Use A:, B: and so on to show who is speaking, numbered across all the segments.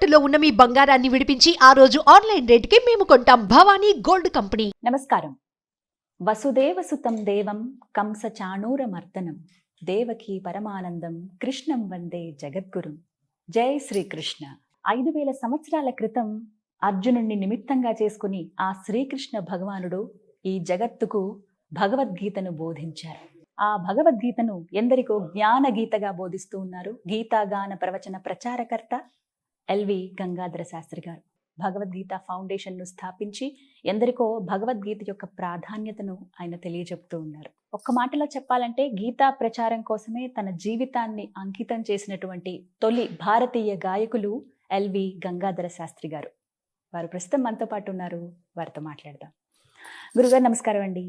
A: తాకట్టులో ఉన్న మీ బంగారాన్ని విడిపించి ఆ రోజు ఆన్లైన్ రేటుకి మేము కొంటాం. Bhavani gold company.
B: నమస్కారం. వసుదేవసుతం దేవం కంస చాణూరమర్దనం దేవకీ పరమానందం కృష్ణం వందే జగద్గురుం. జై శ్రీకృష్ణ. 5000 సంవత్సరాల క్రితం అర్జునుడిని నిమిత్తంగా చేసుకుని ఆ శ్రీకృష్ణ భగవానుడు ఈ జగత్తుకు భగవద్గీతను బోధించారు. ఆ భగవద్గీతను ఎందరికో జ్ఞాన గీతగా బోధిస్తూ ఉన్నారు గీతాగాన ప్రవచన ప్రచారకర్త ఎల్వి గంగాధర శాస్త్రి గారు. భగవద్గీత ఫౌండేషన్ను స్థాపించి ఎందరికో భగవద్గీత యొక్క ప్రాధాన్యతను ఆయన తెలియజెప్తూ ఉన్నారు. ఒక్క మాటలో చెప్పాలంటే గీతా ప్రచారం కోసమే తన జీవితాన్ని అంకితం చేసినటువంటి తొలి భారతీయ గాయకులు ఎల్వి గంగాధర శాస్త్రి గారు. వారు ప్రస్తుతం మనతో పాటు ఉన్నారు. వారితో మాట్లాడదాం. గురుగారు నమస్కారం అండి.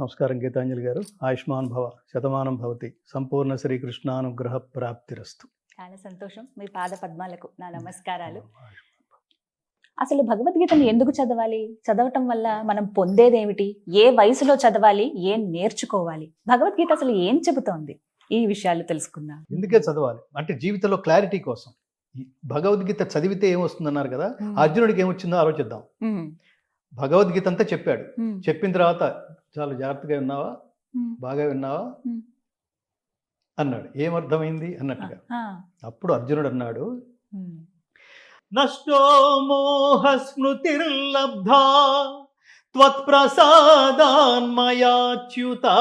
C: నమస్కారం గీతాంజలి గారు. ఆయుష్మాన్ భవ, శతమానం భవతి, సంపూర్ణ శ్రీకృష్ణానుగ్రహ ప్రాప్తిరస్తు.
B: చాలా సంతోషం. మీ పాద పద్మాలకు నా నమస్కారాలు. అసలు భగవద్గీతను ఎందుకు చదవాలి? చదవటం వల్ల మనం పొందేదేమిటి? ఏ వయసులో చదవాలి? ఏం నేర్చుకోవాలి? భగవద్గీత అసలు ఏం చెబుతోంది? ఈ విషయాలు తెలుసుకుందాం.
C: ఎందుకే చదవాలి అంటే జీవితంలో క్లారిటీ కోసం. భగవద్గీత చదివితే ఏమొస్తుందన్నారు కదా, అర్జునుడికి ఏమొచ్చిందో ఆలోచిద్దాం. భగవద్గీత అంతా చెప్పాడు. చెప్పిన తర్వాత చాలా జాగ్రత్తగా విన్నావా, బాగా విన్నావా అన్నాడు. ఏమర్థమైంది అన్నట్టుగా. అప్పుడు అర్జునుడు అన్నాడు, నష్టో మోహ స్మృతిర్లబ్ధా త్వత్ప్రసాదాన్మయాచ్యుతా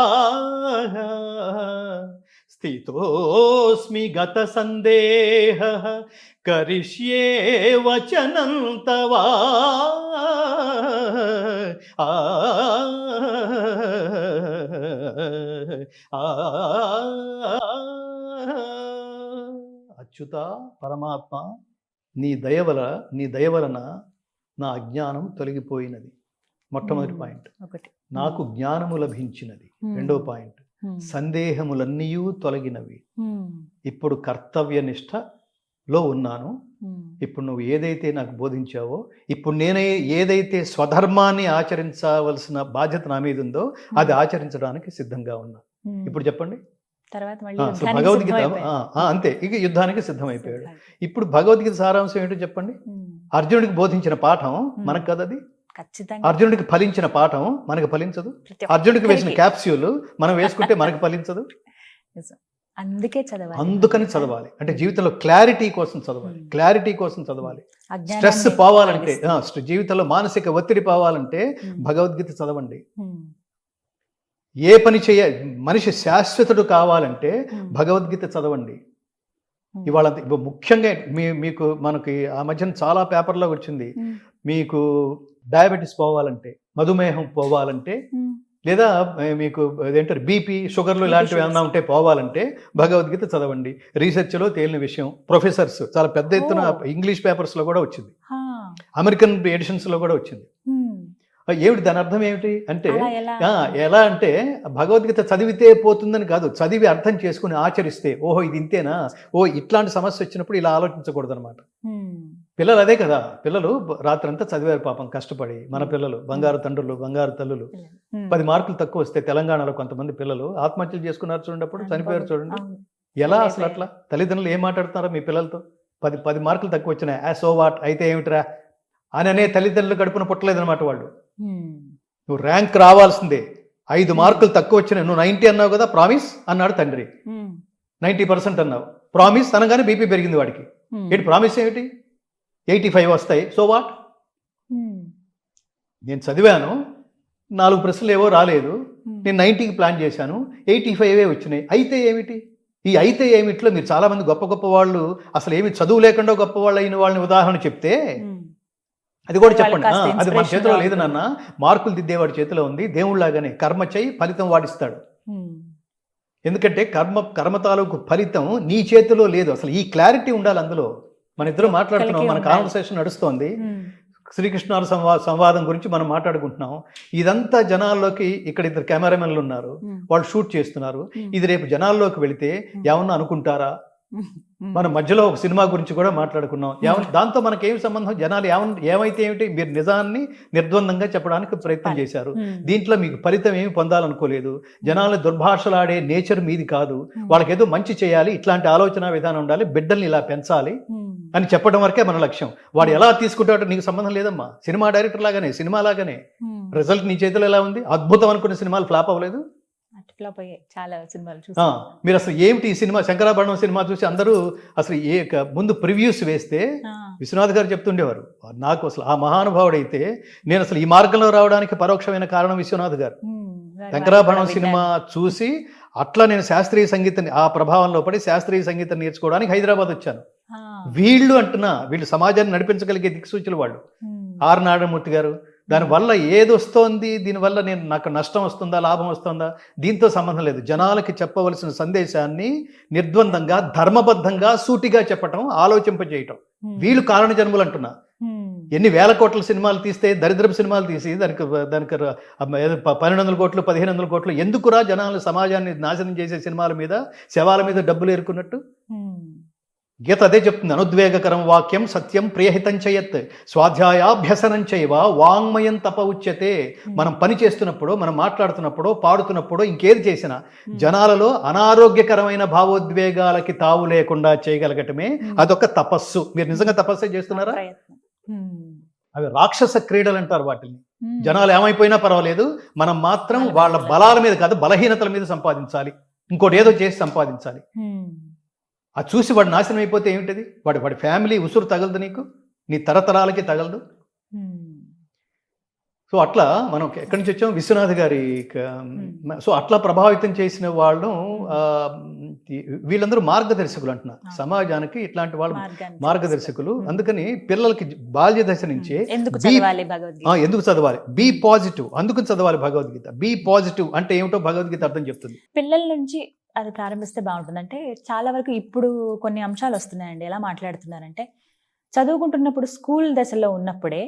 C: స్థితోస్మి గత సందేహ కరిష్యే వచనం తవా. అచ్యుత పరమాత్మ, నీ దయ వలన నా అజ్ఞానం తొలగిపోయినది. మొట్టమొదటి పాయింట్. నాకు జ్ఞానము లభించినది. రెండో పాయింట్, సందేహములన్నీయూ తొలగినవి. ఇప్పుడు కర్తవ్య నిష్టలో ఉన్నాను. ఇప్పుడు నువ్వు ఏదైతే నాకు బోధించావో, ఇప్పుడు నేనే ఏదైతే స్వధర్మాన్ని ఆచరించవలసిన బాధ్యత నా మీద ఉందో అది ఆచరించడానికి సిద్ధంగా ఉన్నా. ఇప్పుడు చెప్పండి. భగవద్గీత అంతే, ఇక యుద్ధానికి సిద్ధమైపోయాడు. ఇప్పుడు భగవద్గీత సారాంశం ఏంటో చెప్పండి. అర్జునుడికి బోధించిన పాఠం మనకు కదా, అది అర్జునుడికి ఫలించిన పాఠం మనకు ఫలించదు. అర్జునుడికి వేసిన క్యాప్స్యూల్ మనం వేసుకుంటే మనకు ఫలించదు. అందుకని చదవాలి. అంటే జీవితంలో క్లారిటీ కోసం చదవాలి. క్లారిటీ కోసం చదవాలి. స్ట్రెస్ పోవాలంటే, జీవితంలో మానసిక ఒత్తిడి పోవాలంటే భగవద్గీత చదవండి. ఏ పని మనిషి శాశ్వతుడు కావాలంటే భగవద్గీత చదవండి. ఇవాళ ముఖ్యంగా మనకి ఆ మధ్యన చాలా పేపర్లో వచ్చింది, మీకు డయాబెటీస్ పోవాలంటే, మధుమేహం పోవాలంటే, లేదా మీకు ఏంటారు బీపీ, షుగర్లు ఇలాంటివి ఏమన్నా ఉంటే పోవాలంటే భగవద్గీత చదవండి. రీసెర్చ్లో తేలిన విషయం. ప్రొఫెసర్స్ చాలా పెద్ద ఎత్తున ఇంగ్లీష్ పేపర్స్లో కూడా వచ్చింది, అమెరికన్ ఎడిషన్స్లో కూడా వచ్చింది. ఏమిటి దాని అర్థం ఏమిటి అంటే, ఎలా అంటే భగవద్గీత చదివితే పోతుందని కాదు, చదివి అర్థం చేసుకుని ఆచరిస్తే, ఓహో ఇది ఇంతేనా, ఇట్లాంటి సమస్య వచ్చినప్పుడు ఇలా ఆలోచించకూడదు అనమాట. పిల్లలు అదే కదా, పిల్లలు రాత్రంతా చదివారు పాపం కష్టపడి. మన పిల్లలు బంగారు తండ్రులు, బంగారు తల్లులు. 10 మార్కులు తక్కువ వస్తే తెలంగాణలో కొంతమంది పిల్లలు ఆత్మహత్యలు చేసుకున్నారు చూడండి, అప్పుడు చనిపోయారు చూడండి. ఎలా అసలు అట్లా? తల్లిదండ్రులు ఏం మాట్లాడుతున్నారో మీ పిల్లలతో? 10 మార్కులు తక్కువ వచ్చినాయి, సో వాట్ అయితే ఏమిట్రా అని అనే తల్లిదండ్రులు గడుపున పుట్టలేదనమాట వాళ్ళు. నువ్వు ర్యాంక్ రావాల్సిందే, 5 మార్కులు తక్కువ వచ్చినాయి, నువ్వు 90 అన్నావు కదా, ప్రామిస్ అన్నాడు తండ్రి. 90% అన్నావు, ప్రామిస్ అనగానే బీపీ పెరిగింది వాడికి. ఏంటి ప్రామిస్ ఏమిటి? 85 వస్తాయి, సో వాట్? నేను చదివాను, 4 ప్రశ్నలు ఏవో రాలేదు, నేను 90కి ప్లాన్ చేశాను, 85 వచ్చినాయి, అయితే ఏమిటి? ఈ అయితే ఏమిట్లో మీరు చాలా మంది గొప్ప గొప్ప వాళ్ళు, అసలు ఏమి చదువు లేకుండా గొప్ప వాళ్ళు అయిన వాళ్ళని ఉదాహరణ చెప్తే అది కూడా చెప్పండి. అది మన చేతిలో లేదు నాన్న, మార్కులు దిద్దేవాడి చేతిలో ఉంది. దేవుళ్ళలాగానే కర్మ చేయి, ఫలితం వాడిస్తాడు. ఎందుకంటే కర్మ తాలూకు ఫలితం నీ చేతిలో లేదు. అసలు ఈ క్లారిటీ ఉండాలి అందులో. మన ఇద్దరు మాట్లాడుతున్నాం, మన కాన్వర్సేషన్ నడుస్తోంది, శ్రీకృష్ణ సంవాదం గురించి మనం మాట్లాడుకుంటున్నాం. ఇదంతా జనాల్లోకి, ఇక్కడ 2 కెమెరామెన్లు ఉన్నారు, వాళ్ళు షూట్ చేస్తున్నారు. ఇది రేపు జనాల్లోకి వెళితే ఏమన్నా అనుకుంటారా? మనం మధ్యలో ఒక సినిమా గురించి కూడా మాట్లాడుకున్నాం. దాంతో మనకేం సంబంధం? జనాలు ఏమైతే ఏమిటి, మీరు నిజాన్ని నిర్ద్వందంగా చెప్పడానికి ప్రయత్నం చేశారు. దీంట్లో మీకు ఫలితం ఏమి పొందాలనుకోలేదు. జనాలు దుర్భాషలాడే నేచర్ మీది కాదు. వాళ్ళకి ఏదో మంచి చేయాలి, ఇట్లాంటి ఆలోచన విధానం ఉండాలి, బిడ్డల్ని ఇలా పెంచాలి అని చెప్పడం వరకే మన లక్ష్యం. వాడు ఎలా తీసుకుంటాడో నీకు సంబంధం లేదమ్మా. సినిమా డైరెక్టర్ లాగానే, సినిమా లాగానే రిజల్ట్ నీ చేతిలో ఎలా ఉంది? అద్భుతం అనుకున్న సినిమాలు ఫ్లాప్ అవ్వలేదు.
B: చాలా సినిమాలు
C: మీరు అసలు ఏమిటి ఈ సినిమా, శంకరాభరణం సినిమా చూసి అందరూ అసలు ముందు ప్రివ్యూస్ వేస్తే విశ్వనాథ్ గారు చెప్తుండేవారు, నాకు అసలు ఆ మహానుభావుడైతే నేను అసలు ఈ మార్గంలో రావడానికి పరోక్షమైన కారణం విశ్వనాథ్ గారు. శంకరాభరణం సినిమా చూసి అట్లా నేను శాస్త్రీయ సంగీతాన్ని, ఆ ప్రభావంలో పడి శాస్త్రీయ సంగీతం నేర్చుకోవడానికి హైదరాబాద్ వచ్చాను. వీళ్ళు సమాజాన్ని నడిపించగలిగే దిక్సూచులు వాళ్ళు. ఆర్ నారాయణమూర్తి గారు, దానివల్ల ఏది వస్తోంది, దీనివల్ల నాకు నష్టం వస్తుందా, లాభం వస్తుందా, దీంతో సంబంధం లేదు. జనాలకి చెప్పవలసిన సందేశాన్ని నిర్ద్వందంగా, ధర్మబద్ధంగా, సూటిగా చెప్పటం, ఆలోచింపజేయటం. వీళ్ళు కారణ జన్మలు అంటున్నా. ఎన్ని వేల కోట్ల సినిమాలు తీస్తే, దరిద్రపు సినిమాలు తీసి దానికి 1200 కోట్లు 1500 కోట్లు ఎందుకురా జనాలు సమాజాన్ని నాశనం చేసే సినిమాల మీద, శవాల మీద డబ్బులు ఏరుకున్నట్టు? గీత అదే చెప్తుంది. అనుద్వేగకరం వాక్యం సత్యం ప్రియహితం చేయత్ స్వాధ్యాయాభ్యసనం చేయవ వాంగ్మయం తప ఉచ్యతే. మనం పని చేస్తున్నప్పుడు, మనం మాట్లాడుతున్నప్పుడు, పాడుతున్నప్పుడు, ఇంకేది చేసినా జనాలలో అనారోగ్యకరమైన భావోద్వేగాలకి తావు లేకుండా చేయగలగటమే అదొక తపస్సు. మీరు నిజంగా తపస్సే చేస్తున్నారా? అవి రాక్షస క్రీడలు అంటారు వాటిని. జనాలు ఏమైపోయినా పర్వాలేదు, మనం మాత్రం వాళ్ళ బలాల మీద కాదు, బలహీనతల మీద సంపాదించాలి. ఇంకోటి ఏదో చేసి సంపాదించాలి. అది చూసి వాడు నాశనం అయిపోతే ఏమిటది? వాడి ఫ్యామిలీ ఉసురు తగలదు, నీకు నీ తరతరాలకి తగలదు. సో అట్లా మనం ఎక్కడి నుంచి వచ్చాం? విశ్వనాథ్ గారి. సో అట్లా ప్రభావితం చేసిన వాళ్ళు వీళ్ళందరూ మార్గదర్శకులు అంటున్నా. సమాజానికి ఇట్లాంటి వాళ్ళు మార్గదర్శకులు. అందుకని పిల్లలకి బాల్య దశ నుంచే ఎందుకు చదవాలి, బీ పాజిటివ్, అందుకు చదవాలి భగవద్గీత. బీ పాజిటివ్ అంటే ఏమిటో భగవద్గీత అర్థం చెప్తుంది.
B: పిల్లల నుంచి అది ప్రారంభిస్తే బాగుంటుంది. అంటే చాలా వరకు ఇప్పుడు కొన్ని అంశాలు వస్తున్నాయండి. ఎలా మాట్లాడుతున్నారంటే, చదువుకుంటున్నప్పుడు స్కూల్ దశలో ఉన్నప్పుడే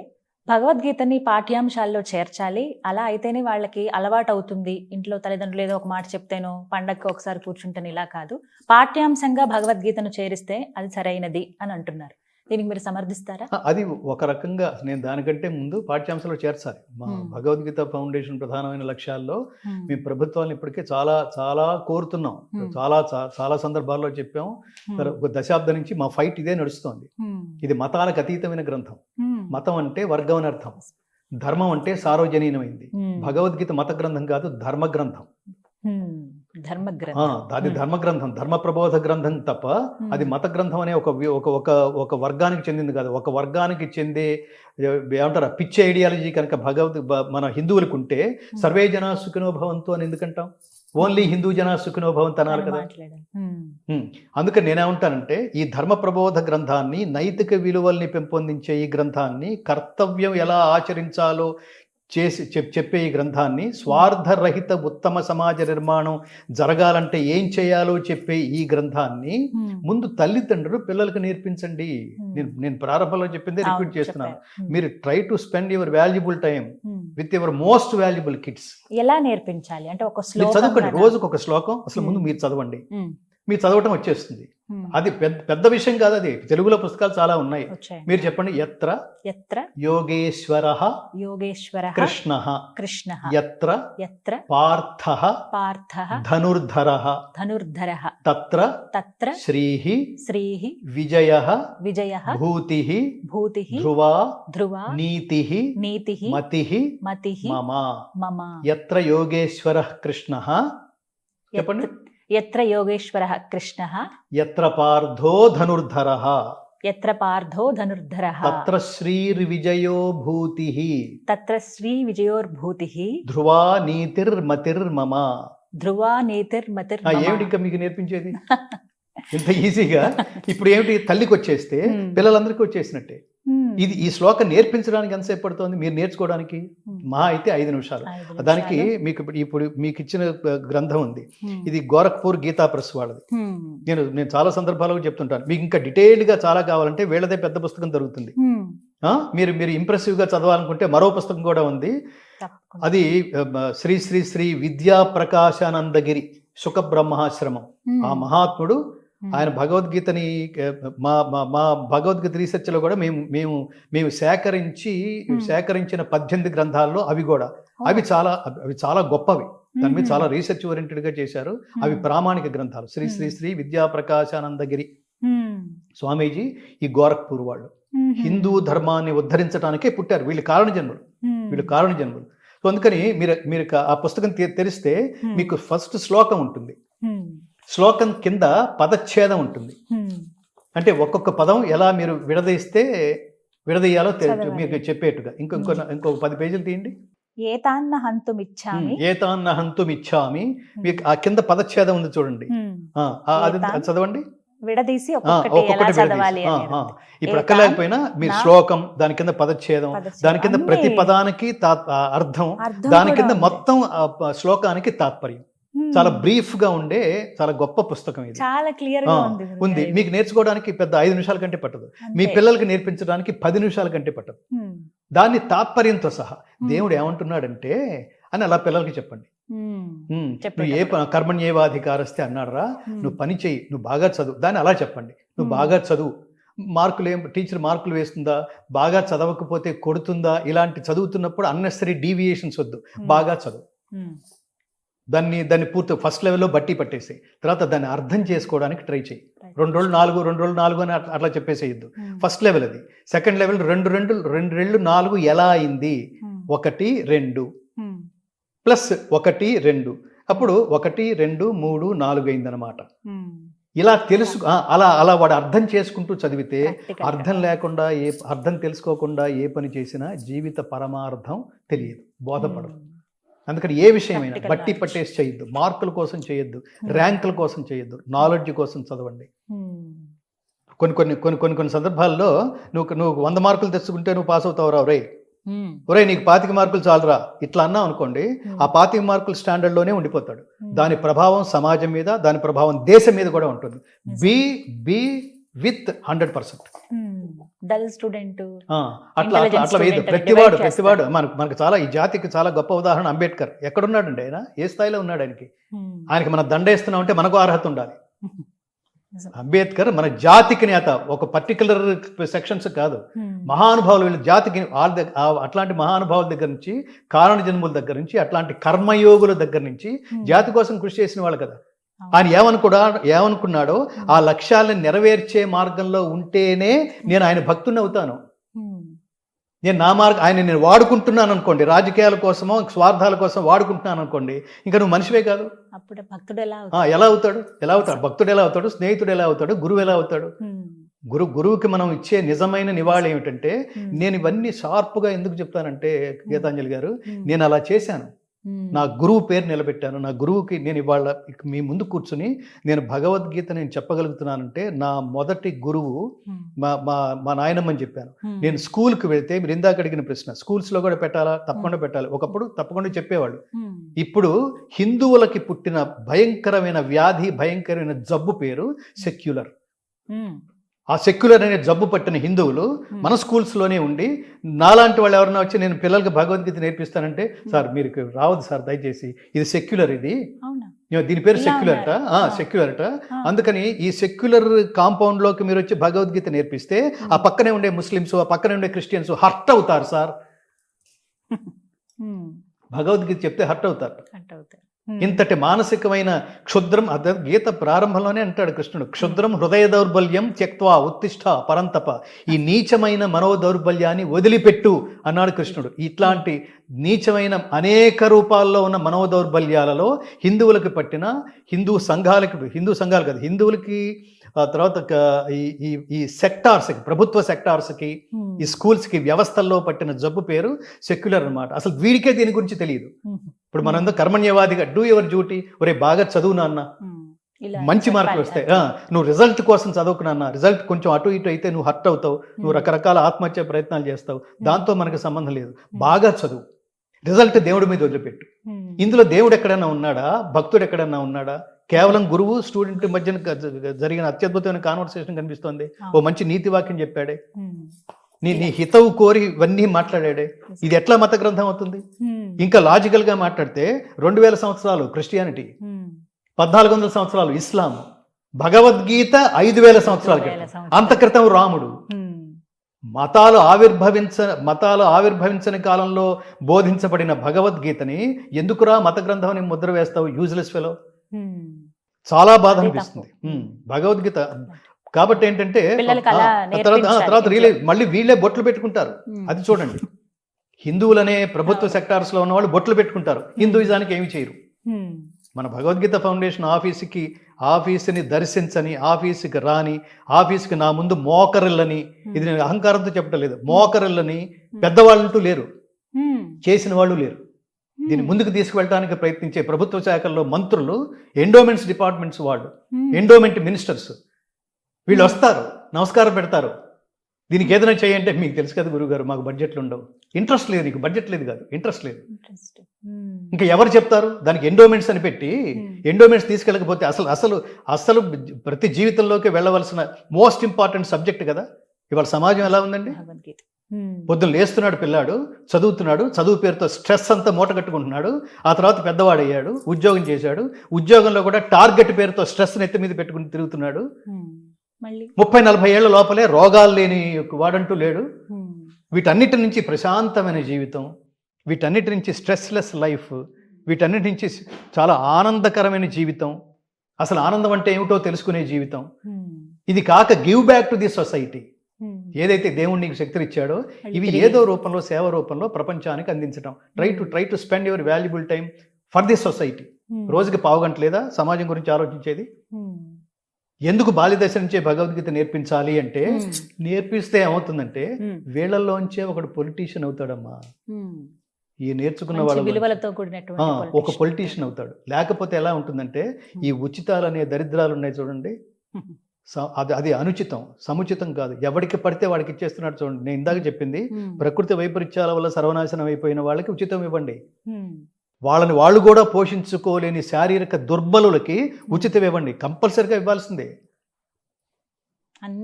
B: భగవద్గీతని పాఠ్యాంశాల్లో చేర్చాలి, అలా అయితేనే వాళ్ళకి అలవాటు అవుతుంది. ఇంట్లో తల్లిదండ్రులు ఏదో ఒక మాట చెప్తేనో, పండగకి ఒకసారి కూర్చుంటేనే, ఇలా కాదు, పాఠ్యాంశంగా భగవద్గీతను చేరిస్తే అది సరైనది అని అంటున్నారు. దీనికి మీరు సమర్థిస్తారా?
C: అది ఒక రకంగా నేను దానికంటే ముందు పాఠ్యాంశాలు చేర్చాలి. మా భగవద్గీత ఫౌండేషన్ ప్రధానమైన లక్ష్యాల్లో మేము ప్రభుత్వాలను ఇప్పటికే చాలా చాలా కోరుతున్నాం. చాలా సందర్భాల్లో చెప్పాం. ఒక దశాబ్దం నుంచి మా ఫైట్ ఇదే నడుస్తోంది. ఇది మతాలకు అతీతమైన గ్రంథం. మతం అంటే వర్గం అని అర్థం, ధర్మం అంటే సార్వజనీనమైంది. భగవద్గీత మత గ్రంథం కాదు, ధర్మ గ్రంథం. అది ధర్మ గ్రంథం, ధర్మ ప్రబోధ గ్రంథం తప్ప అది మత గ్రంథం అనే ఒక వర్గానికి చెందింది కాదు. ఒక వర్గానికి చెందే ఏమంటారు పిచ్చి ఐడియాలజీ కనుక మన హిందువులకు ఉంటే సర్వే జనా సుఖినో భవంతు అని ఎందుకంటాం? ఓన్లీ హిందూ జనా సుఖినో భవంతు అన్నారు కదా. అందుకని నేనేమంటానంటే, ఈ ధర్మ ప్రబోధ గ్రంథాన్ని, నైతిక విలువల్ని పెంపొందించే ఈ గ్రంథాన్ని, కర్తవ్యం ఎలా ఆచరించాలో చెప్పే ఈ గ్రంథాన్ని, స్వార్థరహిత ఉత్తమ సమాజ నిర్మాణం జరగాలంటే ఏం చేయాలో చెప్పే ఈ గ్రంథాన్ని ముందు తల్లిదండ్రులు పిల్లలకు నేర్పించండి. నేను ప్రారంభంలో చెప్పింది రిపీట్ చేస్తున్నాను. మీరు try to spend your valuable time with your most valuable kids.
B: ఎలా నేర్పించాలి అంటే, ఒక శ్లోకం
C: చదువుకోండి, రోజుకు ఒక శ్లోకం. అసలు ముందు మీరు చదవండి, మీరు చదవటం వచ్చేస్తుంది. అది పెద్ద విషయం కాదు. అది తెలుగులో పుస్తకాలు చాలా ఉన్నాయి. మీరు చెప్పండి. యత్ర యోగేశ్వరః కృష్ణః యత్ర పార్థః ధనుర్ధరః తత్ర శ్రీః విజయః భూతిః ధ్రువా నీతిః మతిః మమ. యత్ర యోగేశ్వరః కృష్ణః, చెప్పండి.
B: యత్ర యోగేశ్వరః కృష్ణః
C: యత్ర పార్థో ధనుర్ధరః తత్ర శ్రీర్విజయో భూతిః ధ్రువా నీతిర్మతిర్మమ. ఏమిటి ఇంకా మీకు నేర్పించేది? ఇంత ఈజీగా. ఇప్పుడు ఏమిటి, తల్లికి వచ్చేస్తే పిల్లలందరికీ వచ్చేసినట్టే. ఈ శ్లోకం నేర్పించడానికి ఎంతసేపు పడుతుంది? మీరు నేర్చుకోవడానికి మహా అయితే 5 నిమిషాలు. దానికి ఇప్పుడు మీకు ఇచ్చిన గ్రంథం ఉంది, ఇది గోరఖ్పూర్ గీతా ప్రెస్ వాళ్ళది. నేను చాలా సందర్భాల్లో చెప్తుంటాను, మీకు ఇంకా డీటెయిల్డ్ గా చాలా కావాలంటే వీళ్ళదే పెద్ద పుస్తకం దొరుకుతుంది. మీరు ఇంప్రెసివ్ గా చదవాలనుకుంటే మరో పుస్తకం కూడా ఉంది. అది శ్రీ శ్రీ శ్రీ విద్యా ప్రకాశానందగిరి సుఖ బ్రహ్మాశ్రమం. ఆ మహాత్ముడు ఆయన భగవద్గీతని మా మా మా భగవద్గీత రీసెర్చ్లో కూడా మేము సేకరించిన 18 గ్రంథాల్లో అవి కూడా అవి చాలా గొప్పవి. దాని మీద చాలా రీసెర్చ్ ఓరియంటెడ్గా చేశారు. అవి ప్రామాణిక గ్రంథాలు. శ్రీ శ్రీ శ్రీ విద్యా ప్రకాశానందగిరి స్వామీజీ ఈ గోరఖ్పూర్ వాళ్ళు హిందూ ధర్మాన్ని ఉద్ధరించడానికే పుట్టారు. వీళ్ళు కారణ జన్మలు. సో అందుకని మీరు ఆ పుస్తకం తెరిస్తే మీకు ఫస్ట్ శ్లోకం ఉంటుంది. శ్లోకం కింద పదచ్ఛేదం ఉంటుంది. అంటే ఒక్కొక్క పదం ఎలా మీరు విడదీయాలో మీకు చెప్పేట్టుగా. ఇంకొక 10 పేజీలు తీయండి.
B: ఏతాన్న హంతుమిచ్చామి. మీకు ఆ కింద పదచ్ఛేదం ఉంది చూడండి. అది చదవండి. విడదీసి ఒక్కొక్కటి చదవాలి.
C: ఇప్పుడు అక్కర్లేకపోయినా మీరు శ్లోకం, దాని కింద పదచ్ఛేదం, దాని కింద ప్రతి పదానికి అర్థం, దాని కింద మొత్తం శ్లోకానికి తాత్పర్యం. చాలా బ్రీఫ్ గా ఉండే చాలా గొప్ప పుస్తకం ఇది.
B: చాలా క్లియర్ గా
C: ఉంది. మీకు నేర్చుకోవడానికి పెద్ద 5 నిమిషాల కంటే పట్టదు. మీ పిల్లలకి నేర్పించడానికి 10 నిమిషాల కంటే పట్టదు. దాన్ని తాత్పర్యంతో సహా దేవుడు ఏమంటున్నాడంటే అని అలా పిల్లలకి చెప్పండి. నువ్వు కర్మణ్యేవాధికారస్తే అన్నాడరా, నువ్వు పని చెయ్యి, నువ్వు బాగా చదువు, దాన్ని అలా చెప్పండి. నువ్వు బాగా చదువు, టీచర్ మార్కులు వేస్తుందా, బాగా చదవకపోతే కొడుతుందా, ఇలాంటి చదువుతున్నప్పుడు అన్నెసరీ డీవియేషన్స్ వద్దు, బాగా చదువు. దాన్ని పూర్తి ఫస్ట్ లెవెల్లో బట్టి పట్టేసి తర్వాత దాన్ని అర్థం చేసుకోవడానికి ట్రై చేయి. 2 రోజులు 4 అని అట్లా చెప్పేసేయద్దు. ఫస్ట్ లెవెల్ అది. సెకండ్ లెవెల్ 2 4 ఎలా అయింది, 1 2 ప్లస్ 1 2 అప్పుడు 1 2 3 4 అయిందనమాట. ఇలా అలా వాడు అర్థం చేసుకుంటూ చదివితే అర్థం లేకుండా అర్థం తెలుసుకోకుండా ఏ పని చేసినా జీవిత పరమార్థం తెలియదు, బోధపడదు. అందుకని ఏ విషయమైనా బట్టి పట్టేసి చేయొద్దు, మార్కుల కోసం చేయొద్దు, ర్యాంకుల కోసం చేయొద్దు, నాలెడ్జ్ కోసం చదవండి. కొన్ని సందర్భాల్లో నువ్వు 100 మార్కులు తెచ్చుకుంటే నువ్వు పాస్ అవుతావు రా, ఒరే నీకు 25 మార్కులు చాలరా ఇట్లా అన్నావు అనుకోండి, ఆ 25 మార్కుల స్టాండర్డ్లోనే ఉండిపోతాడు. దాని ప్రభావం సమాజం మీద, దాని ప్రభావం దేశం మీద కూడా ఉంటుంది. Be with 100%.
B: డల్ స్టూడెంట్
C: అట్లా వేయదు. ప్రతివాడు మనకు చాలా, ఈ జాతికి చాలా గొప్ప ఉదాహరణ అంబేద్కర్. ఎక్కడున్నాడండి ఆయన, ఏ స్థాయిలో ఉన్నాడు? ఆయనకి మనం దండేస్తున్నాం అంటే మనకు అర్హత ఉండాలి. అంబేద్కర్ మన జాతికి నేత, ఒక పర్టికులర్ సెక్షన్స్ కాదు, మహానుభావులు వీళ్ళ జాతికి. అట్లాంటి మహానుభావుల దగ్గర నుంచి, కారణ జన్ముల దగ్గర నుంచి, అట్లాంటి కర్మయోగుల దగ్గర నుంచి జాతి కోసం కృషి చేసిన వాళ్ళు కదా. ఆయన ఏమనుకున్నాడో ఆ లక్ష్యాలను నెరవేర్చే మార్గంలో ఉంటేనే నేను ఆయన భక్తుని అవుతాను. నేను ఆయన వాడుకుంటున్నాను అనుకోండి, రాజకీయాల కోసమో స్వార్థాల కోసం వాడుకుంటున్నాను అనుకోండి, ఇంకా నువ్వు మనిషివే కాదు.
B: అప్పుడు భక్తుడు ఎలా
C: అవుతాడు? భక్తుడు ఎలా అవుతాడు? స్నేహితుడు ఎలా అవుతాడు? గురువు ఎలా అవుతాడు? గురువుకి మనం ఇచ్చే నిజమైన నివాళి ఏమిటంటే, నేను ఇవన్నీ షార్ప్గా ఎందుకు చెప్తానంటే గీతాంజలి గారు, నేను అలా చేశాను. నా గురువు పేరు నిలబెట్టాను. నా గురువుకి నేను ఇవాళ మీ ముందు కూర్చుని నేను భగవద్గీత నేను చెప్పగలుగుతున్నానంటే నా మొదటి గురువు మా నాయనమ్మని చెప్పాను. నేను స్కూల్కి వెళ్తే, మీరు ఇందాక అడిగిన ప్రశ్న, స్కూల్స్లో కూడా పెట్టాలా? తప్పకుండా పెట్టాలి. ఒకప్పుడు తప్పకుండా చెప్పేవాళ్ళు. ఇప్పుడు హిందువులకి పుట్టిన భయంకరమైన వ్యాధి, భయంకరమైన జబ్బు పేరు సెక్యులర్. ఆ సెక్యులర్ అనే జబ్బు పట్టిన హిందువులు మన స్కూల్స్లోనే ఉండి, నాలాంటి వాళ్ళు ఎవరైనా వచ్చి నేను పిల్లలకి భగవద్గీత నేర్పిస్తానంటే, సార్ మీరు రావద్దు సార్ దయచేసి, ఇది సెక్యులర్, దీని పేరు సెక్యులర్ట. అందుకని ఈ సెక్యులర్ కాంపౌండ్లోకి మీరు వచ్చి భగవద్గీత నేర్పిస్తే ఆ పక్కనే ఉండే ముస్లిమ్స్, ఆ పక్కనే ఉండే క్రిస్టియన్స్ హర్ట్ అవుతారు సార్. భగవద్గీత చెప్తే హర్ట్ అవుతారు. ఇంతటి మానసికమైన క్షుద్రం, అదే గీత ప్రారంభంలోనే అంటాడు కృష్ణుడు, క్షుద్రం హృదయ దౌర్బల్యం త్యక్త్వా ఉత్తిష్ట పరంతప. ఈ నీచమైన మనోదౌర్బల్యాన్ని వదిలిపెట్టు అన్నాడు కృష్ణుడు. ఇట్లాంటి నీచమైన అనేక రూపాల్లో ఉన్న మనోదౌర్బల్యాలలో హిందువులకు పట్టిన, హిందూ సంఘాలు కాదు, హిందువులకి తర్వాత ఈ సెక్టార్స్కి, ప్రభుత్వ సెక్టార్స్కి, ఈ స్కూల్స్కి, వ్యవస్థల్లో పట్టిన జబ్బు పేరు సెక్యులర్ అన్నమాట. అసలు వీడికే దీని గురించి తెలియదు. ఇప్పుడు మనందరూ కర్మణ్యవాదిగా డూ యువర్ డ్యూటీ, ఒరే బాగా చదువు నాన్న, మంచి మార్కులు వస్తాయి, నువ్వు రిజల్ట్ కోసం చదువుకున్నా, రిజల్ట్ కొంచెం అటు ఇటు అయితే నువ్వు హర్ట్ అవుతావు, నువ్వు రకరకాల ఆత్మహత్య ప్రయత్నాలు చేస్తావు, దాంతో మనకు సంబంధం లేదు. బాగా చదువు, రిజల్ట్ దేవుడి మీద వదిలిపెట్టు. ఇందులో దేవుడు ఎక్కడైనా ఉన్నాడా? భక్తుడు ఎక్కడైనా ఉన్నాడా? కేవలం గురువు స్టూడెంట్ మధ్యన జరిగిన అత్యద్భుతమైన కాన్వర్సేషన్ కనిపిస్తోంది. ఓ మంచి నీతి వాక్యం చెప్పాడే, నీ హితవు కోరి ఇవన్నీ మాట్లాడాడే. ఇది ఎట్లా మత గ్రంథం అవుతుంది? ఇంకా లాజికల్ గా మాట్లాడితే 2000 సంవత్సరాలు క్రిస్టియానిటీ, 1400 సంవత్సరాలు ఇస్లాం, భగవద్గీత 5,000 సంవత్సరాల
B: 5,000
C: క్రితం.
B: సంవత్సరాలు.
C: అంత క్రితం రాముడు. మతాలు ఆవిర్భవించని కాలంలో బోధించబడిన భగవద్గీతని ఎందుకురా మత గ్రంథం అని ముద్ర వేస్తావు, యూజ్లెస్ ఫెలో. చాలా బాధ
B: అదే
C: అనిపిస్తుంది.
B: తప్పు.
C: భగవద్గీత కాబట్టి ఏంటంటే
B: పిల్లలకి అలా
C: తర్వాత
B: నేర్పించాలి.
C: మళ్ళీ వీళ్ళే బొట్లు పెట్టుకుంటారు. అది చూడండి, హిందువులనే ప్రభుత్వ సెక్టార్స్ లో ఉన్న వాళ్ళు బొట్లు పెట్టుకుంటారు, హిందూయిజానికి ఏమి చేయరు. మన భగవద్గీత ఫౌండేషన్ ఆఫీసుని దర్శించని, ఆఫీసుకి రాని, ఆఫీసుకి నా ముందు మోకరిల్లని, ఇది నేను అహంకారంతో చెప్పడం లేదు, మోకరిల్లని పెద్దవాళ్ళంటూ లేరు, చేసిన వాళ్ళు లేరు. దీన్ని ముందుకు తీసుకువెళ్ళడానికి ప్రయత్నించే ప్రభుత్వ శాఖల్లో మంత్రులు, ఎండోమెంట్స్ డిపార్ట్మెంట్స్ వాళ్ళు, ఎండోమెంట్ మినిస్టర్స్ వీళ్ళు వస్తారు, నమస్కారం పెడతారు. దీనికి ఏదైనా చేయంటే మీకు తెలుసు కదా గురుగారు, మాకు బడ్జెట్లు ఉండవు. ఇంట్రెస్ట్ లేదు, నీకు బడ్జెట్ లేదు కాదు, ఇంట్రెస్ట్ లేదు. ఇంకా ఎవరు చెప్తారు? దానికి ఎండోమెంట్స్ అని పెట్టి ఎండోమెంట్స్ తీసుకెళ్ళకపోతే అసలు ప్రతి జీవితంలోకి వెళ్ళవలసిన మోస్ట్ ఇంపార్టెంట్ సబ్జెక్ట్ కదా. ఇవాళ సమాజం ఎలా ఉందండి? పొద్దున్న లేస్తున్నాడు పిల్లాడు, చదువుతున్నాడు, చదువు పేరుతో స్ట్రెస్ అంతా మూట కట్టుకుంటున్నాడు. ఆ తర్వాత పెద్దవాడయ్యాడు, ఉద్యోగం చేశాడు, ఉద్యోగంలో కూడా టార్గెట్ పేరుతో స్ట్రెస్ నెత్తి మీద పెట్టుకుని తిరుగుతున్నాడు. 30-40 ఏళ్ల లోపలే రోగాలు లేని వాడంటూ లేడు. వీటన్నిటి నుంచి ప్రశాంతమైన జీవితం, వీటన్నిటి నుంచి స్ట్రెస్లెస్ లైఫ్, వీటన్నిటి నుంచి చాలా ఆనందకరమైన జీవితం, అసలు ఆనందం అంటే ఏమిటో తెలుసుకునే జీవితం. ఇది కాక give back to the society. ఏదైతే దేవుడు నీకు శక్తిని ఇచ్చాడో ఇవి ఏదో రూపంలో, సేవ రూపంలో ప్రపంచానికి అందించడం. Try to spend your valuable time for the society. రోజుకి 1/2 గంట లేదా సమాజం గురించి ఆలోచించేది. ఎందుకు బాల్యదశ నుంచే భగవద్గీత నేర్పించాలి అంటే, నేర్పిస్తే ఏమవుతుందంటే వీళ్ళల్లోంచే ఒకడు పొలిటీషియన్ అవుతాడమ్మా. ఈ నేర్చుకున్న వాళ్ళ
B: విలువలతో కూడినటువంటి
C: ఒక పొలిటీషియన్ అవుతాడు. లేకపోతే ఎలా ఉంటుందంటే, ఈ ఉచితాలు అనే దరిద్రాలు ఉన్నాయి చూడండి, అది అనుచితం, సముచితం కాదు. ఎవరికి పడితే వాడికి ఇచ్చేస్తున్నాడు చూడండి. నేను ఇందాక చెప్పింది, ప్రకృతి వైపరీత్యాల వల్ల సర్వనాశనం అయిపోయిన వాళ్ళకి ఉచితం ఇవ్వండి. వాళ్ళని వాళ్ళు కూడా పోషించుకోలేని శారీరక దుర్బలులకి ఉచితం ఇవ్వండి, కంపల్సరిగా ఇవ్వాల్సిందే.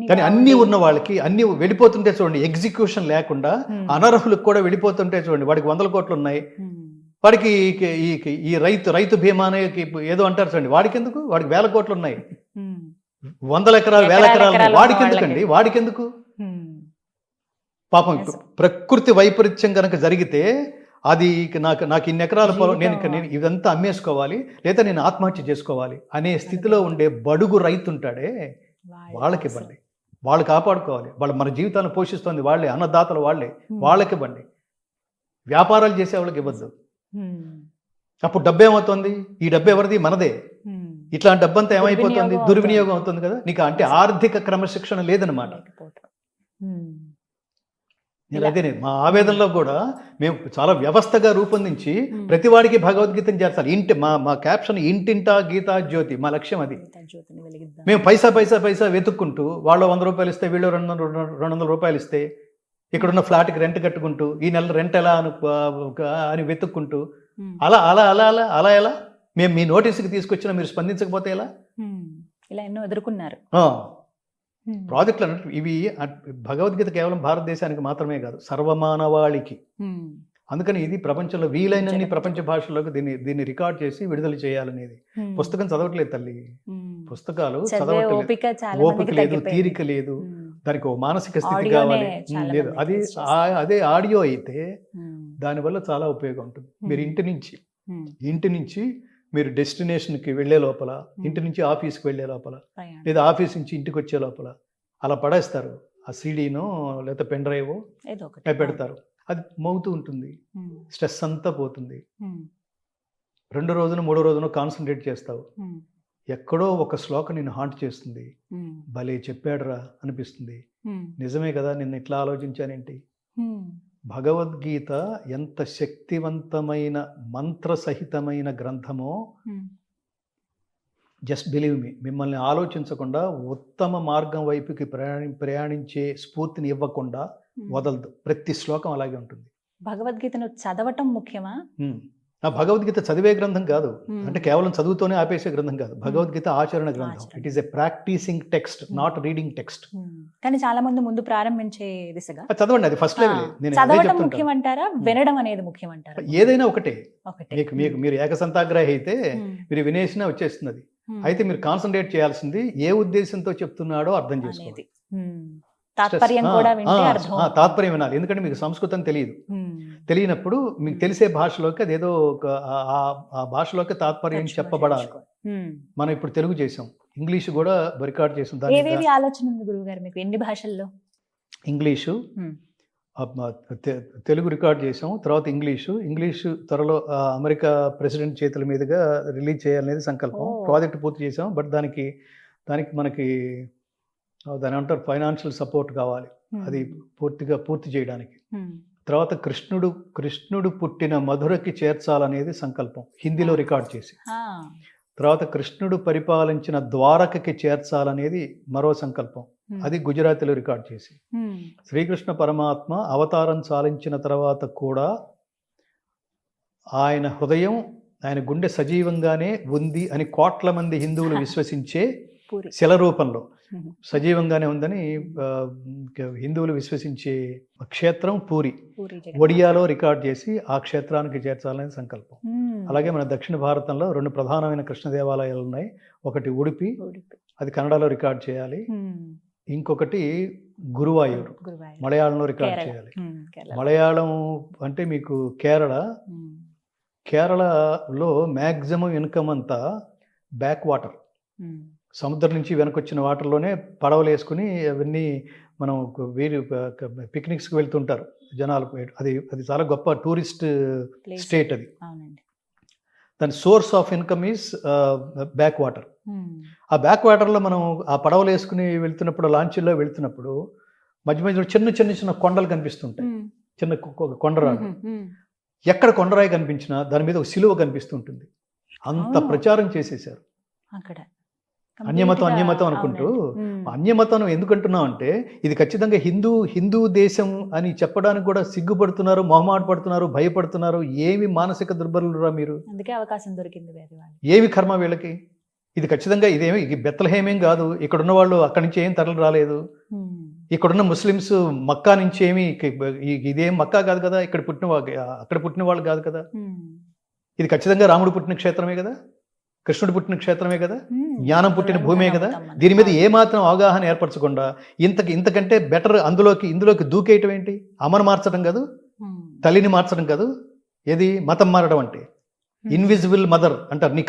C: కానీ అన్నీ ఉన్న వాళ్ళకి అన్నీ వెళ్ళిపోతుంటే చూడండి, ఎగ్జిక్యూషన్ లేకుండా అనర్హులకు కూడా వెళ్ళిపోతుంటే చూడండి. వాడికి 100 కోట్లు ఉన్నాయి, వాడికి ఈ రైతు బీమానే ఏదో అంటారు చూడండి, వాడికి ఎందుకు? వాడికి 1000 కోట్లు ఉన్నాయి, 100 ఎకరాలు 1000 ఎకరాలు, వాడికి ఎందుకండి? వాడికి ఎందుకు? పాపం ప్రకృతి వైపరీత్యం కనుక జరిగితే అది నాకు ఇన్ని ఎకరాల పొలం, నేను ఇదంతా అమ్మేసుకోవాలి, లేదా నేను ఆత్మహత్య చేసుకోవాలి అనే స్థితిలో ఉండే బడుగు రైతు ఉంటాడే, వాళ్ళకి ఇవ్వండి. వాళ్ళు కాపాడుకోవాలి, వాళ్ళు మన జీవితాలను పోషిస్తుంది వాళ్ళే, అన్నదాతలు వాళ్ళే, వాళ్ళకి ఇవ్వండి. వ్యాపారాలు చేసే వాళ్ళకి ఇవ్వద్దు. అప్పుడు డబ్బు ఏమవుతుంది? ఈ డబ్బు ఎవరిది? మనదే. ఇట్లాంటి డబ్బంతా ఏమైపోతుంది? దుర్వినియోగం అవుతుంది కదా. నీకు అంటే ఆర్థిక క్రమశిక్షణ లేదనమాట. అదే మా ఆవేదనలో కూడా మేము చాలా వ్యవస్థగా రూపొందించి ప్రతివాడికి భగవద్గీతను చేర్చాలి. మా క్యాప్షన్ ఇంటింటా గీతా జ్యోతి, మా లక్ష్యం అది. మేము పైసా వెతుక్కుంటూ, వాళ్ళు 100 రూపాయలు ఇస్తే, వీళ్ళు 200 రూపాయలు ఇస్తే, ఇక్కడున్న ఫ్లాట్కి రెంట్ కట్టుకుంటూ, ఈ నెల రెంట్ ఎలా అని వెతుక్కుంటూ, అలా అలా అలా అలా అలా ఎలా మేము మీ నోటీసుకి తీసుకొచ్చినా మీరు స్పందించకపోతే ఎలా?
B: ఇలా ఎన్నో ఎదుర్కొన్నారు
C: ప్రాజెక్టులు అన్నట్టు. ఇవి భగవద్గీత కేవలం భారతదేశానికి మాత్రమే కాదు, సర్వమానవాళికి. అందుకని ఇది ప్రపంచంలో వీలైనన్ని ప్రపంచ భాషల్లోకి దీన్ని రికార్డ్ చేసి విడుదల చేయాలనేది. పుస్తకం చదవట్లేదు తల్లి, పుస్తకాలు చదవట్లేదు, ఓపిక లేదు, తీరిక లేదు, దానికి ఓ మానసిక స్థితి కావాలి, లేదు. అదే ఆడియో అయితే దానివల్ల చాలా ఉపయోగం ఉంటుంది. మీరు ఇంటి నుంచి మీరు డెస్టినేషన్కి వెళ్ళే లోపల, ఇంటి నుంచి ఆఫీస్కి వెళ్ళే లోపల, లేదా ఆఫీస్ నుంచి ఇంటికి వచ్చే లోపల అలా పడేస్తారు. ఆ సీడీనో లేదా పెన్ డ్రైవో పెడతారు, అది మోగుతూ ఉంటుంది, స్ట్రెస్ అంతా పోతుంది. 2 రోజులు 3 రోజులు కాన్సన్ట్రేట్ చేస్తావు, ఎక్కడో ఒక శ్లోకం నిన్ను హాంట్ చేస్తుంది, భలే చెప్పాడురా అనిపిస్తుంది. నిజమే కదా, నిన్న ఇట్లా ఆలోచించానేంటి. భగవద్గీత ఎంత శక్తివంతమైన మంత్రసహితమైన గ్రంథమో, జస్ట్ బిలీవ్ మీ, మిమ్మల్ని ఆలోచించకుండా ఉత్తమ మార్గం వైపుకి ప్రయాణించే స్ఫూర్తిని ఇవ్వకుండా వదలదు. ప్రతి శ్లోకం అలాగే ఉంటుంది.
B: భగవద్గీతను చదవటం ముఖ్యమా?
C: ఆ భగవద్గీత చదివే గ్రంథం కాదు, అంటే కేవలం చదువుతోనే ఆపేసే గ్రంథం కాదు. భగవద్గీత ఆచరణ గ్రంథం. It is a practising text, not reading text.
B: కానీ చాలా మంది ముందు ప్రారంభించే దిశగా
C: చదవండి, అది ఫస్ట్ లెవెల్.
B: చదవడం ముఖ్యమంటారా, వినడం అనేది ముఖ్యమంటారా?
C: ఏదైనా ఒకటే. మీరు ఏకసంతాగ్రహి అయితే మీరు వినేసినా వచ్చేస్తుంది. అది అయితే మీరు కాన్సన్ట్రేట్ చేయాల్సింది ఏ ఉద్దేశంతో చెప్తున్నాడో అర్థం చేసుకోవాలి.
B: తాత్పర్యం కూడా వింటే అర్థం అవుతుంది.
C: తాత్పర్యం వినాలి, ఎందుకంటే మీకు సంస్కృతం తెలియదు. తెలియనప్పుడు మీకు తెలిసే భాషలోకి అదేదో ఆ భాషలోకి తాత్పర్యం చెప్పబడాలి. మనం ఇప్పుడు తెలుగు చేసాం, ఇంగ్లీష్ కూడా రికార్డ్ చేసాం.
B: ఏవేవి ఆలోచన ఉంది గురువు గారు మీకు? ఎన్ని భాషల్లో?
C: ఇంగ్లీషు, తెలుగు రికార్డ్ చేసాం, తర్వాత ఇంగ్లీషు త్వరలో అమెరికా ప్రెసిడెంట్ చేతుల మీదుగా రిలీజ్ చేయాలనేది సంకల్పం. ప్రాజెక్ట్ పూర్తి చేసాం, బట్ దానికి మనకి దాని అంటారు ఫైనాన్షియల్ సపోర్ట్ కావాలి, అది పూర్తి చేయడానికి. తర్వాత కృష్ణుడు పుట్టిన మధురకి చేర్చాలనేది సంకల్పం, హిందీలో రికార్డ్ చేసి. తర్వాత కృష్ణుడు పరిపాలించిన ద్వారకకి చేర్చాలనేది మరో సంకల్పం, అది గుజరాతీలో రికార్డ్ చేసి. శ్రీకృష్ణ పరమాత్మ అవతారం చాలించిన తర్వాత కూడా ఆయన హృదయం, ఆయన గుండె సజీవంగానే ఉంది అని కోట్ల మంది హిందువులు విశ్వసించే శిల రూపంలో సజీవంగానే ఉందని హిందువులు విశ్వసించే క్షేత్రం పూరి, ఒడియాలో రికార్డ్ చేసి ఆ క్షేత్రానికి చేర్చాలనే సంకల్పం. అలాగే మన దక్షిణ భారతంలో 2 ప్రధానమైన కృష్ణ దేవాలయాలు ఉన్నాయి. ఒకటి ఉడిపి, అది కన్నడలో రికార్డ్ చేయాలి. ఇంకొకటి గురువాయూర్, మలయాళంలో రికార్డ్ చేయాలి. మలయాళం అంటే మీకు కేరళలో మ్యాక్సిమం ఇన్కమ్ అంతా బ్యాక్ వాటర్, సముద్రం నుంచి వెనకొచ్చిన వాటర్లోనే పడవలు వేసుకుని అవన్నీ మనం పిక్నిక్స్కి వెళ్తుంటారు జనాలు. అది చాలా గొప్ప టూరిస్ట్ స్టేట్. అది దాని source of income is back water. ఆ బ్యాక్ వాటర్లో మనం ఆ పడవలు వేసుకుని వెళ్తున్నప్పుడు, లాంచీల్లో వెళ్తున్నప్పుడు మధ్య మధ్యలో చిన్న కొండలు కనిపిస్తుంటాయి, చిన్న కొండరాడు. ఎక్కడ కొండరాయి కనిపించినా దాని మీద ఒక సిలువ కనిపిస్తుంటుంది. అంత ప్రచారం చేసేసారు అక్కడ. అన్యమతం అనుకుంటూ. అన్యమతం ఎందుకంటున్నాం అంటే ఇది ఖచ్చితంగా హిందూ దేశం అని చెప్పడానికి కూడా సిగ్గుపడుతున్నారు, మొహమాట పడుతున్నారు, భయపడుతున్నారు. ఏమి మానసిక దుర్బలురా మీరు?
B: అందుకే అవకాశం దొరికింది.
C: ఏమి కర్మ వీళ్ళకి? ఇది ఖచ్చితంగా ఇది బెత్లహేమేం కాదు. ఇక్కడున్న వాళ్ళు అక్కడి నుంచి ఏం తరలి రాలేదు. ఇక్కడున్న ముస్లిమ్స్ మక్కా నుంచి ఇదేం మక్కా కాదు కదా, అక్కడ పుట్టిన వాళ్ళు కాదు కదా. ఇది ఖచ్చితంగా రాముడు పుట్టిన క్షేత్రమే కదా, కృష్ణుడు పుట్టిన క్షేత్రమే కదా, జ్ఞానం పుట్టిన భూమే కదా. దీని మీద ఏమాత్రం అవగాహన ఏర్పరచకుండా ఇంతకంటే బెటర్ ఇందులోకి దూకేయటం ఏంటి? అమ్మను మార్చడం కాదు, తల్లిని మార్చడం కాదు, ఏది మతం మారడం అంటే. ఇన్విజిబుల్ మదర్ అంటారు. నీ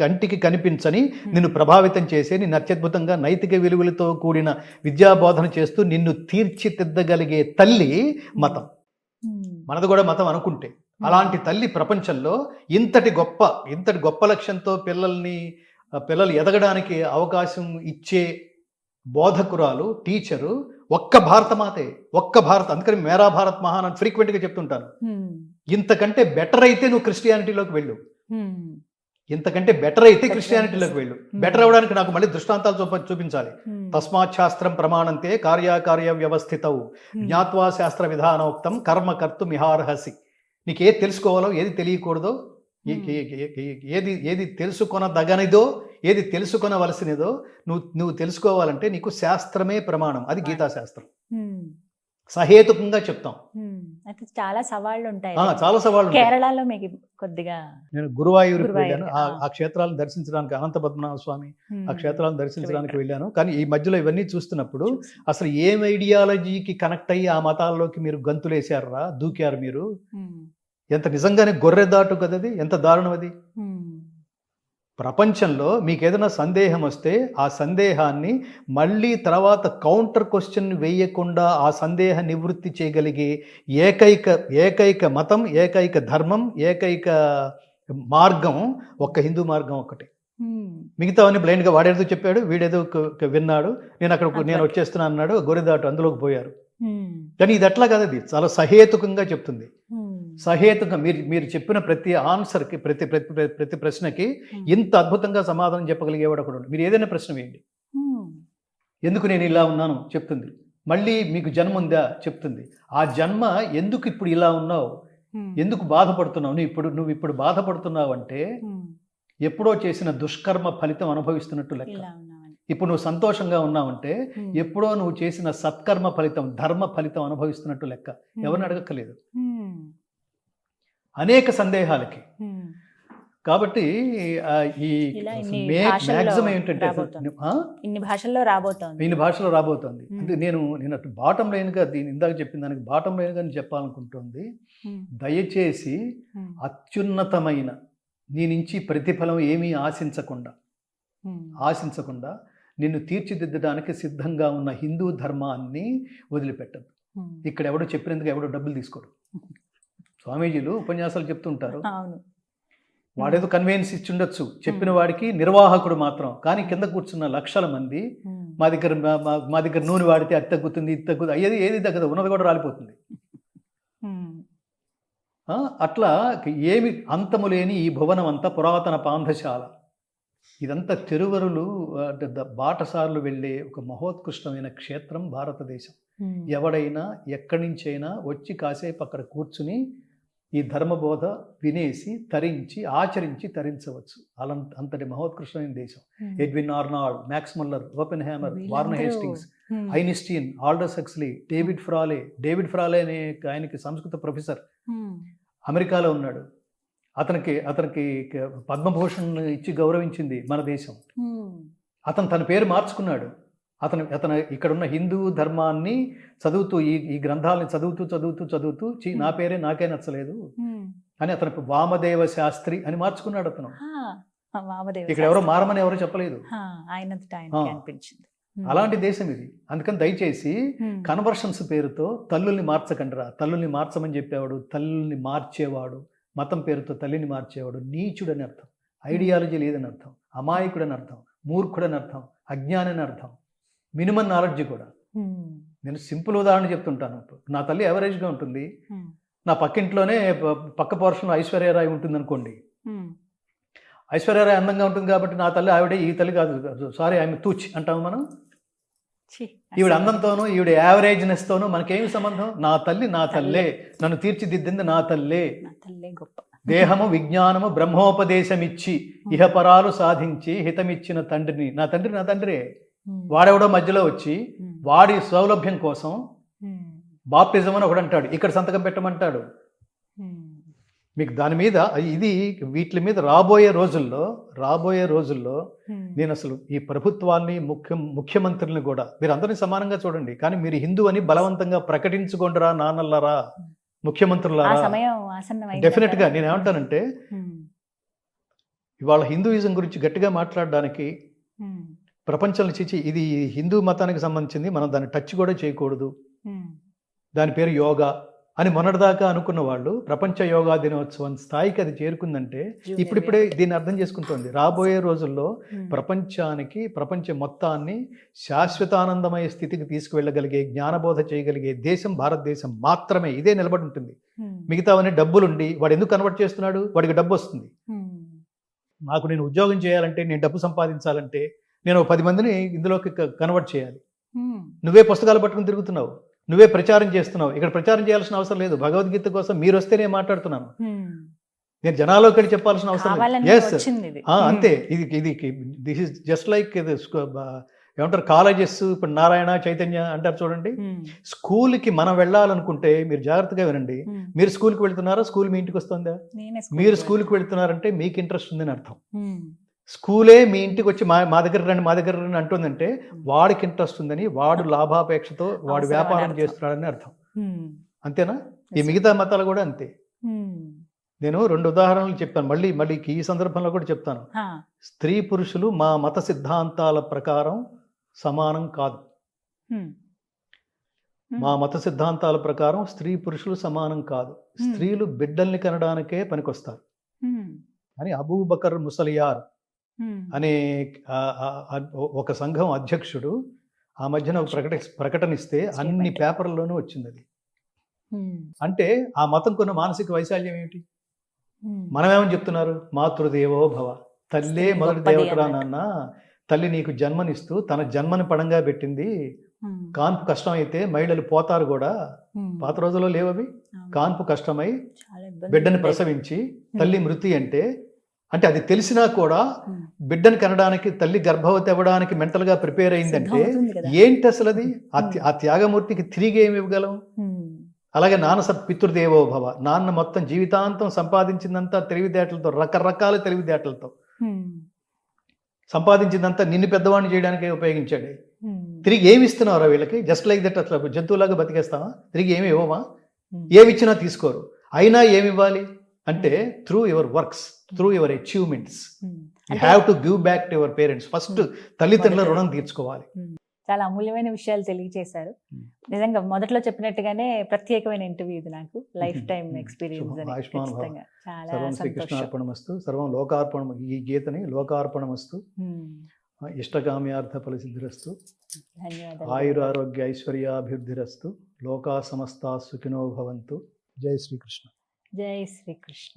C: కంటికి కనిపించని, నిన్ను ప్రభావితం చేసే, నిన్ను అత్యద్భుతంగా నైతిక విలువలతో కూడిన విద్యాబోధన చేస్తూ నిన్ను తీర్చిదిద్దగలిగే తల్లి మతం. మనది కూడా మతం అనుకుంటే. అలాంటి తల్లి ప్రపంచంలో ఇంతటి గొప్ప లక్ష్యంతో పిల్లలు ఎదగడానికి అవకాశం ఇచ్చే బోధకురాలు, టీచరు ఒక్క భారతమాతే, అందుకని మేరా భారత్ మహాన్ అని ఫ్రీక్వెంట్గా చెప్తుంటాను. ఇంతకంటే బెటర్ అయితే నువ్వు క్రిస్టియానిటీలోకి వెళ్ళు, ఇంతకంటే బెటర్ అయితే క్రిస్టియానిటీలోకి వెళ్ళు. బెటర్ అవడానికి నాకు మళ్ళీ దృష్టాంతాలు చూపించాలి. తస్మాత్ శాస్త్రం ప్రమాణంతే కార్యకార్య వ్యవస్థితవు జ్ఞాత్వా శాస్త్ర విధానోక్తం కర్మ కర్తుమిహార్హసి. నీకు ఏది తెలుసుకోవాలో, ఏది తెలియకూడదో, ఏది తెలుసుకొనదగనిదో, ఏది తెలుసుకొనవలసినదో నువ్వు తెలుసుకోవాలంటే నీకు శాస్త్రమే ప్రమాణం. అది గీతాశాస్త్రం. సహేతుకంగా చెప్తాం.
B: చాలా సవాళ్ళు ఉంటాయి.
C: చాలా సవాళ్ళు.
B: కేరళలో మీకు కొద్దిగా
C: నేను గురువాయూరుకి వెళ్ళాను. ఆ క్షేత్రాలను దర్శించడానికి, అనంత పద్మనాభ స్వామి ఆ క్షేత్రాలను దర్శించడానికి వెళ్ళాను. కానీ ఈ మధ్యలో ఇవన్నీ చూస్తున్నప్పుడు అసలు ఏం ఐడియాలజీకి కనెక్ట్ అయ్యి ఆ మతాల్లోకి మీరు గంతులేశారా, దూకారు మీరు? ఎంత నిజంగానే గొర్రెదాటు కదది, ఎంత దారుణం అది. ప్రపంచంలో మీకు ఏదైనా సందేహం వస్తే ఆ సందేహాన్ని మళ్ళీ తర్వాత కౌంటర్ క్వశ్చన్ వేయకుండా ఆ సందేహ నివృత్తి చేయగలిగే ఏకైక మతం, ఏకైక ధర్మం, ఏకైక మార్గం ఒక్క హిందూ మార్గం ఒక్కటే. మిగతావన్నీ బ్లైండ్గా వాడేదో చెప్పాడు, వీడేదో విన్నాడు, నేను వచ్చేస్తున్నాను అన్నాడు, గొర్రెదాటు అందులోకి పోయారు. కానీ ఇది అట్లా కాదు, అది చాలా సహేతుకంగా చెప్తుంది. సహేతుకంగా మీరు చెప్పిన ప్రతి ఆన్సర్కి, ప్రతి ప్రశ్నకి ఇంత అద్భుతంగా సమాధానం చెప్పగలిగేవాడు ఒకడు. మీరు ఏదైనా ప్రశ్న వేయండి, ఎందుకు నేను ఇలా ఉన్నాను చెప్తుంది. మళ్ళీ మీకు జన్మ ఉందా చెప్తుంది. ఆ జన్మ ఎందుకు ఇప్పుడు ఇలా ఉన్నావు, ఎందుకు బాధపడుతున్నావు, నువ్వు ఇప్పుడు బాధపడుతున్నావు అంటే ఎప్పుడో చేసిన దుష్కర్మ ఫలితం అనుభవిస్తున్నట్టు లెక్క. ఇప్పుడు నువ్వు సంతోషంగా ఉన్నావంటే ఎప్పుడో నువ్వు చేసిన సత్కర్మ ఫలితం, ధర్మ ఫలితం అనుభవిస్తున్నట్టు లెక్క. ఎవరిని అడగక్కర్లేదు. అనేక సందేహాలకి కాబట్టి ఈ
B: ఇలా ఇన్ని భాషల్లో
C: మ్యాక్సిమం ఏంటంటే
B: రాబోతోంది. ఇన్ని భాషల్లో రాబోతోంది.
C: ఇన్ని భాషలో రాబోతోంది. అంటే నేను అటు బాటం లైన్గా దీని ఇందాక చెప్పిన దానికి బాటం లైన్గా నేను చెప్పాలనుకుంటుంది, దయచేసి అత్యున్నతమైన నీ నుంచి ప్రతిఫలం ఏమీ ఆశించకుండా నిన్ను తీర్చిదిద్దడానికి సిద్ధంగా ఉన్న హిందూ ధర్మాన్ని వదిలిపెట్టద్దు. ఇక్కడ ఎవడో చెప్పినందుకు ఎవడో డబ్బులు తీసుకోడు. స్వామీజీలు ఉపన్యాసాలు చెప్తుంటారు, వాడేదో కన్వీనియన్స్ ఇచ్చి ఉండొచ్చు, చెప్పిన వాడికి నిర్వాహకుడు మాత్రం. కానీ కింద కూర్చున్న లక్షల మంది మా దగ్గర నూనె వాడితే అది తగ్గుతుంది, ఇది తగ్గుతుంది, ఏది తగ్గదు, ఉన్నది కూడా రాలిపోతుంది. అట్లా ఏమి అంతము లేని ఈ భువనం అంతా పురాతన పాంధశాల, ఇదంతా తిరువరులు బాటసార్లు వెళ్ళే ఒక మహోత్కృష్టమైన క్షేత్రం భారతదేశం. ఎవడైనా ఎక్కడి నుంచైనా వచ్చి కాసేపు అక్కడ కూర్చుని ఈ ధర్మబోధ వినేసి తరించి ఆచరించి తరించవచ్చు. అంతటి మహోత్కృష్టమైన దేశం. Edwin Arnold, max Muller, open hammer, Warner Hastings, Einstein, Aldous Huxley, David ఫ్రాలే అనే ఆయనకి సంస్కృత ప్రొఫెసర్ అమెరికాలో ఉన్నాడు. అతనికి పద్మభూషణ్ ఇచ్చి గౌరవించింది మన దేశం. అతను తన పేరు మార్చుకున్నాడు. అతను ఇక్కడున్న హిందూ ధర్మాన్ని చదువుతూ ఈ గ్రంథాలని చదువుతూ నా పేరే నాకే నచ్చలేదు అని అతను వామదేవ శాస్త్రి అని మార్చుకున్నాడు. అతను ఇక్కడ ఎవరో మారమని ఎవరో చెప్పలేదు. అలాంటి దేశం ఇది. అందుకని దయచేసి కన్వర్షన్స్ పేరుతో తల్లుల్ని మార్చకండిరా. తల్లుల్ని మార్చమని చెప్పేవాడు, తల్లుల్ని మార్చేవాడు, మతం పేరుతో తల్లిని మార్చేవాడు నీచుడని అర్థం, ఐడియాలజీ లేదని అర్థం, అమాయకుడని అర్థం, మూర్ఖుడని అర్థం, అజ్ఞానని అర్థం, మినిమం నాలెడ్జ్ కూడా. నేను సింపుల్ ఉదాహరణ చెప్తుంటాను. నా తల్లి యావరేజ్గా ఉంటుంది, నా పక్కింట్లోనే పక్క పోర్షన్లో ఐశ్వర్యరాయ్ ఉంటుంది అనుకోండి. ఐశ్వర్యరాయ్ అందంగా ఉంటుంది కాబట్టి నా తల్లి ఆవిడే, ఈ తల్లి కాదు, సారీ ఆమె తూచ్ అంటాము మనం. ఈవిడ అందంతోనూ ఈవిడ యావరేజ్నెస్తోనూ మనకేమి సంబంధం? నా తల్లే, నన్ను తీర్చిదిద్దింది నా తల్లే. దేహము విజ్ఞానము బ్రహ్మోపదేశమిచ్చి ఇహపరాలు సాధించి హితమిచ్చిన తండ్రిని. నా తండ్రే. వాడెవడో మధ్యలో వచ్చి వాడి సౌలభ్యం కోసం బాప్టిజం అని ఒకడు అంటాడు, ఇక్కడ సంతకం పెట్టమంటాడు. మీకు దాని మీద వీటి మీద రాబోయే రోజుల్లో నేను అసలు ఈ ప్రభుత్వాన్ని ముఖ్యమంత్రుల్ని కూడా మీరు అందరినీ సమానంగా చూడండి. కానీ మీరు హిందూ అని బలవంతంగా ప్రకటించుకోండిరా నాన్నల్లారా, ముఖ్యమంత్రులారా. డెఫినెట్ గా నేను ఏమంటానంటే, ఇవాళ హిందూయిజం గురించి గట్టిగా మాట్లాడడానికి ప్రపంచంలో ఇది హిందూ మతానికి సంబంధించింది, మనం దాన్ని టచ్ కూడా చేయకూడదు, దాని పేరు యోగా అని మొన్నటిదాకా అనుకున్న వాళ్ళు ప్రపంచ యోగా దినోత్సవం స్థాయికి అది చేరుకుందంటే ఇప్పుడిప్పుడే దీన్ని అర్థం చేసుకుంటోంది. రాబోయే రోజుల్లో ప్రపంచ మొత్తాన్ని శాశ్వతానందమయ స్థితికి తీసుకువెళ్ళగలిగే, జ్ఞానబోధ చేయగలిగే దేశం భారతదేశం మాత్రమే. ఇదే నిలబడి ఉంటుంది. మిగతావన్నీ డబ్బులుండి వాడు ఎందుకు కన్వర్ట్ చేస్తున్నాడు? వాడికి డబ్బు వస్తుంది. నేను ఉద్యోగం చేయాలంటే, నేను డబ్బు సంపాదించాలంటే నేను 10 మందిని ఇందులోకి కన్వర్ట్ చేయాలి. నువ్వే పుస్తకాలు పట్టుకుని తిరుగుతున్నావు, నువ్వే ప్రచారం చేస్తున్నావు. ఇక్కడ ప్రచారం చేయాల్సిన అవసరం లేదు. భగవద్గీత కోసం మీరు వస్తే నేను మాట్లాడుతున్నాను. నేను జనాల్లోకి వెళ్ళి చెప్పాల్సిన అవసరం లేదు. అంతే. దిస్ ఇస్ జస్ట్ లైక్ ఏమంటారు కాలేజెస్. ఇప్పుడు నారాయణ, చైతన్య అంటారు చూడండి. స్కూల్కి మనం వెళ్ళాలనుకుంటే మీరు జాగ్రత్తగా వినండి. మీరు స్కూల్కి వెళ్తున్నారా? స్కూల్ మీ ఇంటికి వస్తుందా? మీరు స్కూల్కి వెళ్తున్నారంటే మీకు ఇంట్రెస్ట్ ఉందని అర్థం. స్కూలే మీ ఇంటికి వచ్చి మా దగ్గర రండి అంటుందంటే వాడికి ఇంట్రెస్ట్ ఉందని, వాడు లాభాపేక్షతో వాడు వ్యాపారం చేస్తున్నాడని అర్థం. అంతేనా? ఈ మిగతా మతాలు కూడా అంతే. నేను 2 ఉదాహరణలు చెప్పాను, మళ్ళీ ఈ సందర్భంలో కూడా చెప్తాను. స్త్రీ పురుషులు మా మత సిద్ధాంతాల ప్రకారం సమానం కాదు. మా మత సిద్ధాంతాల ప్రకారం స్త్రీ పురుషులు సమానం కాదు. స్త్రీలు బిడ్డల్ని కనడానికే పనికొస్తారు అని అబూబకర్ ముసలియార్ అనే ఒక సంఘం అధ్యక్షుడు ఆ మధ్యన ప్రకటన ఇస్తే అన్ని పేపర్లలోనూ వచ్చింది. అది అంటే ఆ మతం కొన్న మానసిక వైశాల్యం ఏమిటి? మనమేమని చెప్తున్నారు? మాతృదేవో భవ, తల్లే మొదటి దేవతరా నాన్న. తల్లి నీకు జన్మనిస్తూ తన జన్మని పడంగా పెట్టింది. కాన్పు కష్టం అయితే మహిళలు పోతారు కూడా. పాత రోజుల్లో లేవవి. కాన్పు కష్టమై బిడ్డని ప్రసవించి తల్లి మృతి అంటే అది తెలిసినా కూడా బిడ్డని కనడానికి, తల్లి గర్భవతి అవ్వడానికి మెంటల్గా ప్రిపేర్ అయిందంటే ఏంటి అసలు అది? ఆ త్యాగమూర్తికి తిరిగి ఏమి ఇవ్వగలం? అలాగే పితృదేవో భవ, నాన్న మొత్తం జీవితాంతం సంపాదించిందంతా తెలివితేటలతో, రకరకాల తెలివితేటలతో సంపాదించిందంతా నిన్ను పెద్దవాడిని చేయడానికే ఉపయోగించాడు. తిరిగి ఏమి ఇస్తున్నావురా వీళ్ళకి? జస్ట్ లైక్ దట్, అట్లా జంతువులాగా బతికేస్తావా? తిరిగి ఏమి ఇవ్వమా? ఏమి ఇచ్చినా తీసుకోరు. అయినా ఏమి ఇవ్వాలి అంటే through your works, through your achievements you have to give back to your parents. First తల్లిదండ్రుల రుణం తీర్చుకోవాలి.
B: చాలా అమూల్యమైన విషయాలు తెలియజేశారు. నిజంగా మొదట్లో చెప్పినట్టుగానే ప్రత్యేకమైన ఇంటర్వ్యూ ఇది, నాకు లైఫ్ టైం ఎక్స్పీరియన్స్ అని.
C: ఆయుష్మాన్ భవ.
B: ఖచ్చితంగా చాలా
C: సర్వం
B: సంతోషం.
C: శ్రీకృష్ణార్పణమస్తు, సర్వం లోకార్పణం. ఈ గీతని లోకార్పణమస్తు, ఇష్టకామ్యార్థ ఫలసిద్ధిరస్తు,
B: ధన్యవాదాలు.
C: ఆయురారోగ్య ఐశ్వర్యాభివృద్ధిరస్తు, లోకా సమస్తా సుఖినో భవంతు. జై శ్రీకృష్ణ.
B: జై శ్రీకృష్ణ.